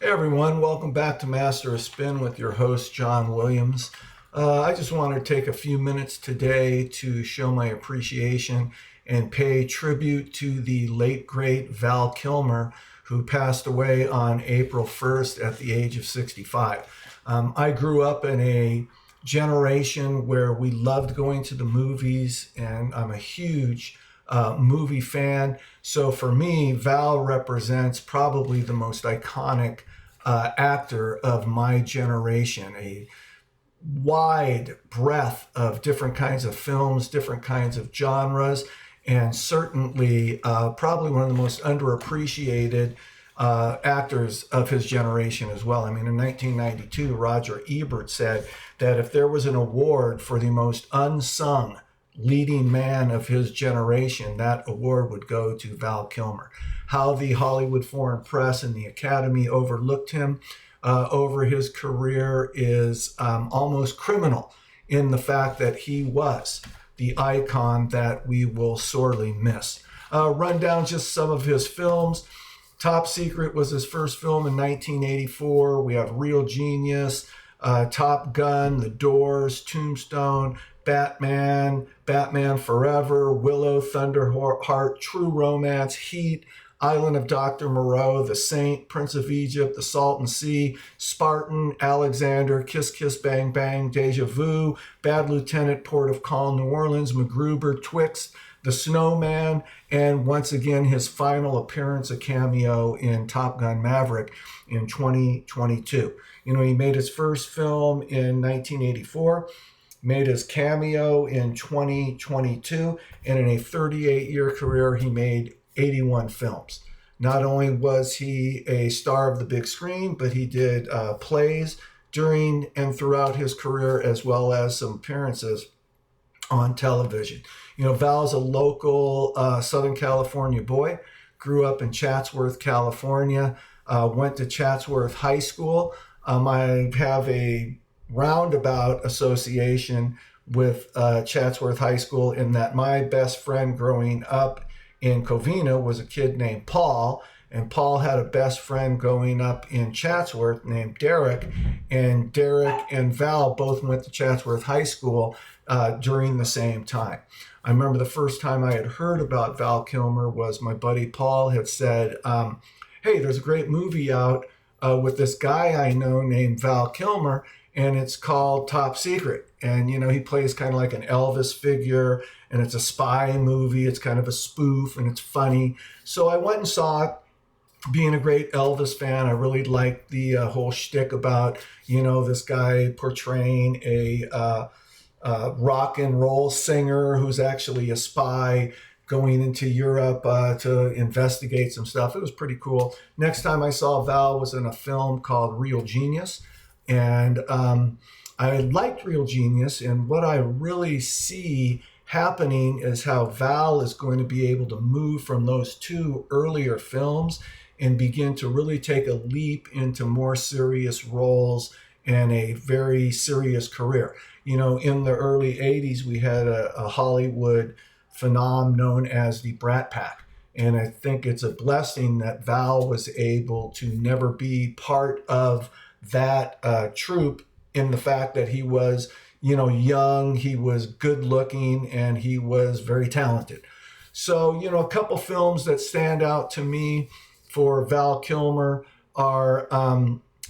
Hey everyone, welcome back to Master of Spin with your host, John Williams. I just want to take a few minutes today to show my appreciation and pay tribute to the late, great Val Kilmer, who passed away on April 1st at the age of 65. I grew up in a generation where we loved going to the movies, and I'm a huge movie fan. So for me, Val represents probably the most iconic actor of my generation, a wide breadth of different kinds of films, different kinds of genres, and certainly probably one of the most underappreciated actors of his generation as well. I mean, in 1992, Roger Ebert said that if there was an award for the most unsung leading man of his generation, that award would go to Val Kilmer. How the Hollywood Foreign Press and the Academy overlooked him over his career is almost criminal, in the fact that he was the icon that we will sorely miss. Run down just some of his films. Top Secret was his first film in 1984. We have Real Genius, Top Gun, The Doors, Tombstone, Batman, Batman Forever, Willow, Thunderheart, True Romance, Heat, Island of Dr. Moreau, The Saint, Prince of Egypt, The Salton Sea, Spartan, Alexander, Kiss Kiss Bang Bang, Deja Vu, Bad Lieutenant, Port of Call, New Orleans, MacGruber, Twixt, The Snowman, and once again his final appearance, a cameo in Top Gun Maverick in 2022. You know, he made his first film in 1984, made his cameo in 2022, and in a 38-year career, he made 81 films. Not only was he a star of the big screen, but he did plays during and throughout his career, as well as some appearances on television. You know, Val's a local Southern California boy, grew up in Chatsworth, California, went to Chatsworth High School. I have a roundabout association with Chatsworth High School in that my best friend growing up in Covina was a kid named Paul, and Paul had a best friend growing up in Chatsworth named Derek, and Derek and Val both went to Chatsworth High School during the same time. I remember the first time I had heard about Val Kilmer was my buddy Paul had said, hey, there's a great movie out with this guy I know named Val Kilmer, and it's called Top Secret. And, you know, he plays kind of like an Elvis figure, and it's a spy movie. It's kind of a spoof, and it's funny. So I went and saw it. Being a great Elvis fan, I really liked the whole shtick about, you know, this guy portraying a rock and roll singer who's actually a spy going into Europe to investigate some stuff. It was pretty cool. Next time I saw Val was in a film called Real Genius. And I liked Real Genius, and what I really see happening is how Val is going to be able to move from those two earlier films and begin to really take a leap into more serious roles and a very serious career. You know, in the early 80s, we had a Hollywood phenom known as the Brat Pack. And I think it's a blessing that Val was able to never be part of that troupe, in the fact that he was, you know, young, he was good looking, and he was very talented. So, you know, a couple films that stand out to me for Val Kilmer are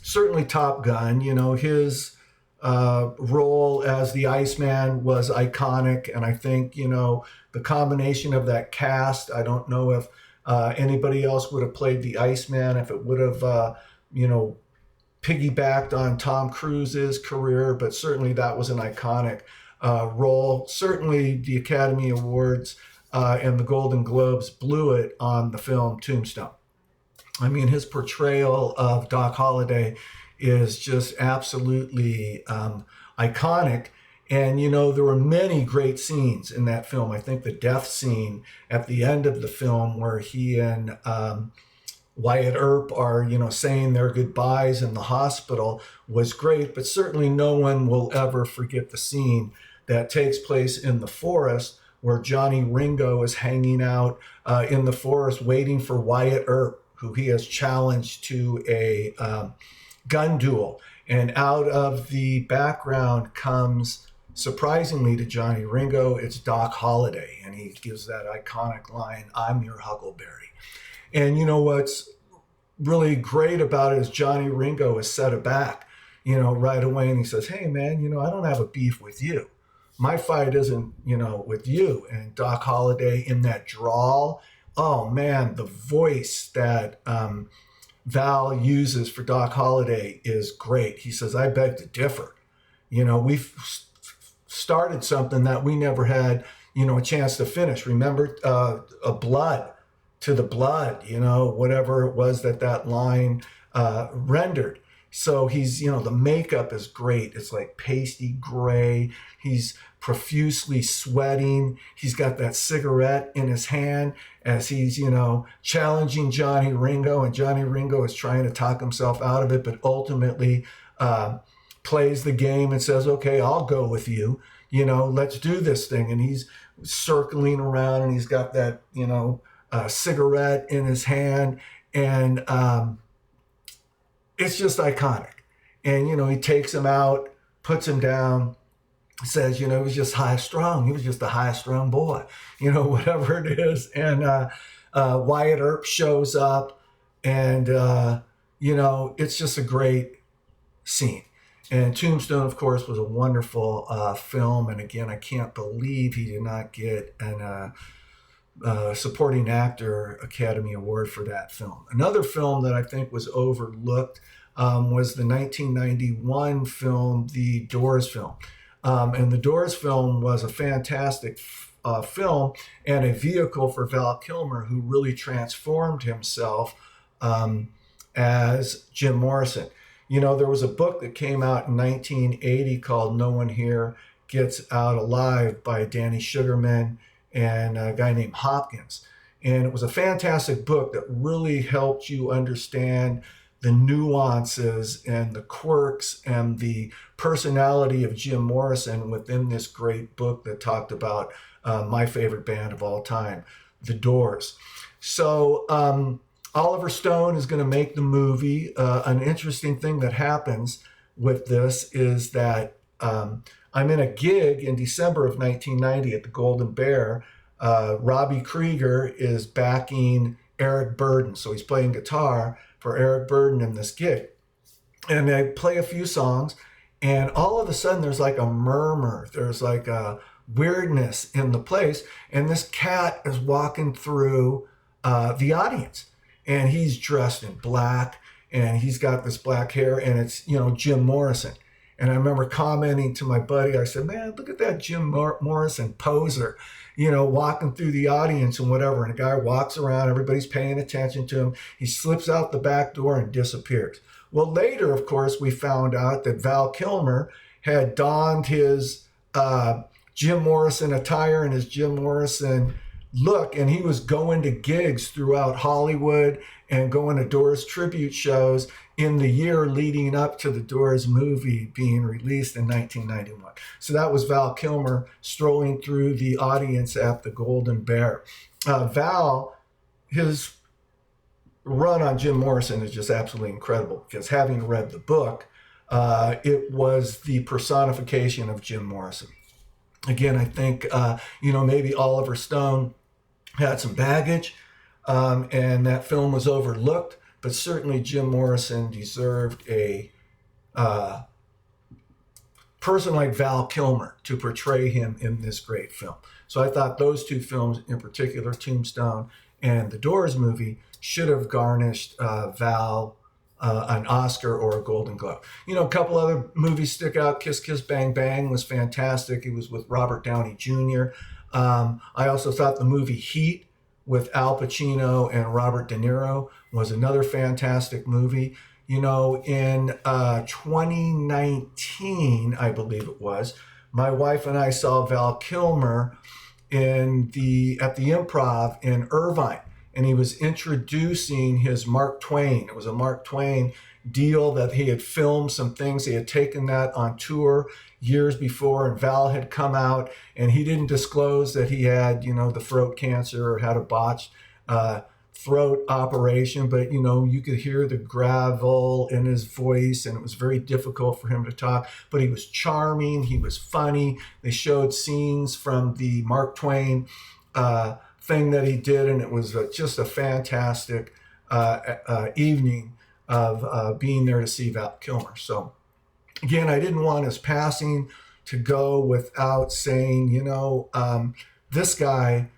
certainly Top Gun. You know, his role as the Iceman was iconic, and I think, you know, the combination of that cast, I don't know if anybody else would have played the Iceman, if it would have, you know, piggybacked on Tom Cruise's career, but certainly that was an iconic role. Certainly the Academy Awards and the Golden Globes blew it on the film Tombstone. I mean, his portrayal of Doc Holliday is just absolutely iconic. And, you know, there were many great scenes in that film. I think the death scene at the end of the film where he and Wyatt Earp are, you know, saying their goodbyes in the hospital was great, but certainly no one will ever forget the scene that takes place in the forest where Johnny Ringo is hanging out in the forest waiting for Wyatt Earp, who he has challenged to a gun duel. And out of the background comes, surprisingly to Johnny Ringo, it's Doc Holliday. And he gives that iconic line, "I'm your Huckleberry." And you know what's really great about it is Johnny Ringo is set aback, right away. And he says, "Hey, man, I don't have a beef with you. My fight isn't, with you." And Doc Holliday in that drawl, oh man, the voice that Val uses for Doc Holliday is great. He says, "I beg to differ. We've started something that we never had, a chance to finish. Remember, a blood to the blood, whatever it was that line rendered." So he's, the makeup is great. It's like pasty gray. He's profusely sweating. He's got that cigarette in his hand as he's, challenging Johnny Ringo. And Johnny Ringo is trying to talk himself out of it, but ultimately plays the game and says, "Okay, I'll go with you. Let's do this thing." And he's circling around and he's got that, cigarette in his hand. And it's just iconic. And, he takes him out, puts him down, says, he was just high strung. He was just a high strung boy, whatever it is. And Wyatt Earp shows up and, it's just a great scene. And Tombstone, of course, was a wonderful film. And again, I can't believe he did not get an supporting actor Academy Award for that film. Another film that I think was overlooked was the 1991 film, The Doors film. And The Doors film was a fantastic film and a vehicle for Val Kilmer, who really transformed himself as Jim Morrison. There was a book that came out in 1980 called "No One Here Gets Out Alive" by Danny Sugarman and a guy named Hopkins. And it was a fantastic book that really helped you understand the nuances and the quirks and the personality of Jim Morrison within this great book that talked about my favorite band of all time, The Doors. So Oliver Stone is going to make the movie. An interesting thing that happens with this is that I'm in a gig in December of 1990 at the Golden Bear. Robbie Krieger is backing Eric Burdon. So he's playing guitar for Eric Burdon in this gig. And they play a few songs, and all of a sudden there's like a murmur. There's like a weirdness in the place. And this cat is walking through the audience. And he's dressed in black, and he's got this black hair, and it's, Jim Morrison. And I remember commenting to my buddy, I said, "Man, look at that Jim Morrison poser, walking through the audience and whatever." And the guy walks around, everybody's paying attention to him. He slips out the back door and disappears. Well, later, of course, we found out that Val Kilmer had donned his Jim Morrison attire and his Jim Morrison look, and he was going to gigs throughout Hollywood and going to Doors tribute shows in the year leading up to the Doors movie being released in 1991. So that was Val Kilmer strolling through the audience at the Golden Bear. Val, his run on Jim Morrison is just absolutely incredible, because having read the book, it was the personification of Jim Morrison. Again, I think, maybe Oliver Stone had some baggage, and that film was overlooked, but certainly Jim Morrison deserved a person like Val Kilmer to portray him in this great film. So I thought those two films in particular, Tombstone and the Doors movie, should have garnished Val an Oscar or a Golden Globe. A couple other movies stick out. Kiss Kiss Bang Bang was fantastic. It was with Robert Downey Jr. I also thought the movie Heat with Al Pacino and Robert De Niro was another fantastic movie. In 2019, I believe it was, my wife and I saw Val Kilmer at the Improv in Irvine, and he was introducing his Mark Twain. It was a Mark Twain deal that he had filmed some things. He had taken that on tour years before, and Val had come out, and he didn't disclose that he had, the throat cancer or had a botched throat operation, but you could hear the gravel in his voice, and it was very difficult for him to talk. But he was charming, he was funny. They showed scenes from the Mark Twain thing that he did, and it was just a fantastic evening of being there to see Val Kilmer. So again, I didn't want his passing to go without saying, this guy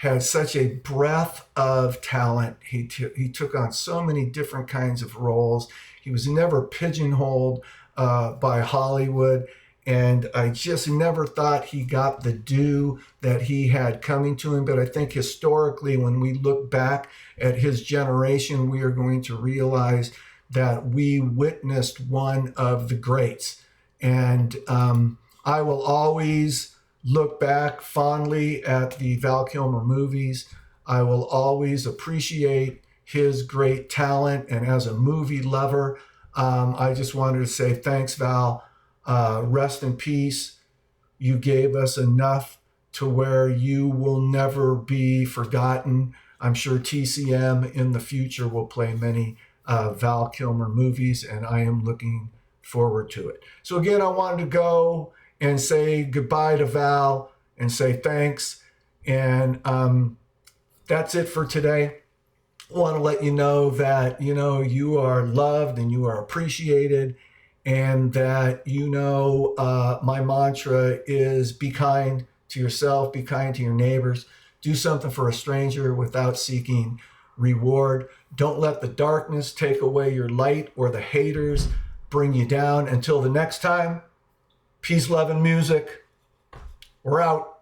had such a breadth of talent. He took on so many different kinds of roles. He was never pigeonholed by Hollywood. And I just never thought he got the due that he had coming to him. But I think historically, when we look back at his generation, we are going to realize that we witnessed one of the greats. And I will always look back fondly at the Val Kilmer movies. I will always appreciate his great talent. And as a movie lover, I just wanted to say thanks, Val. Rest in peace. You gave us enough to where you will never be forgotten. I'm sure TCM in the future will play many Val Kilmer movies, and I am looking forward to it. So again, I wanted to go and say goodbye to Val and say thanks. And that's it for today. I want to let you know that, you are loved and you are appreciated, and that, my mantra is be kind to yourself, be kind to your neighbors, do something for a stranger without seeking reward. Don't let the darkness take away your light or the haters bring you down. Until the next time, peace, love, and music. We're out.